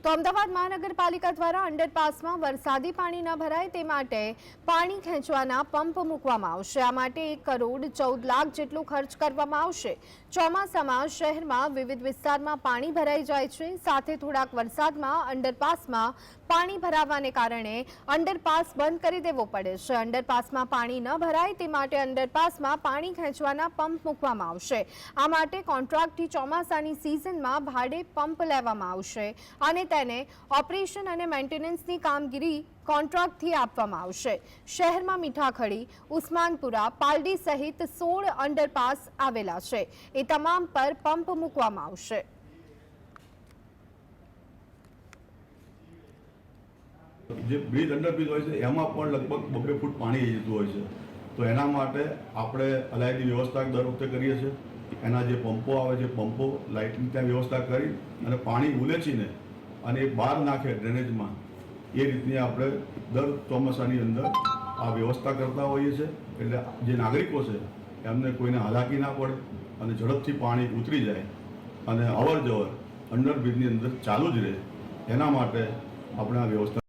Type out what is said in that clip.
તો અમદાવાદ મહાનગરપાલિકા દ્વારા અંડરપાસમાં વરસાદી પાણી ન ભરાય તે માટે પાણી ખેંચવાના પંપ મૂકવામાં આવશે। આ માટે 1 કરોડ 14 લાખ જેટલો ખર્ચ કરવામાં આવશે। ચોમાસામાં શહેરમાં વિવિધ વિસ્તારમાં પાણી ભરાઈ જાય છે, સાથે થોડાક વરસાદમાં અંડરપાસમાં પાણી ભરાવાને કારણે અંડરપાસ બંધ કરી દેવો પડે છે। અંડરપાસમાં પાણી ન ભરાય તે માટે અંડરપાસમાં પાણી ખેંચવાના પંપ મૂકવામાં આવશે। આ માટે કોન્ટ્રાક્ટથી ચોમાસાની સિઝનમાં ભાડે પંપ લેવામાં આવશે અને તેને ઓપરેશન અને મેન્ટેનન્સની કામગીરી કોન્ટ્રાક્ટથી આપવામાં આવશે। શહેરમાં મીઠાખડી, ઉસ્માનપુરા, પાલડી સહિત 16 અંડરપાસ આવેલા છે, એ તમામ પર પંપ મૂકવામાં આવશે। જે બ્રિજ અંડરબ્રિજ હોય છે એમાં પણ લગભગ 2 ફૂટ પાણી આવી જતું હોય છે, તો એના માટે આપણે અલાયદી વ્યવસ્થા દર વખતે કરીએ છીએ। એના જે પંપો આવે છે, પંપો લાઇટની ત્યાં વ્યવસ્થા કરી અને પાણી ઉલેચીને અને બહાર નાખે ડ્રેનેજમાં, એ રીતની આપણે દર ચોમાસાની અંદર આ વ્યવસ્થા કરતા હોઈએ છીએ। એટલે જે નાગરિકો છે એમને કોઈને હાલાકી ના પડે અને ઝડપથી પાણી ઉતરી જાય અને અવર જવર અંડરબ્રિજની અંદર ચાલુ જ રહે, એના માટે આપણે આ વ્યવસ્થા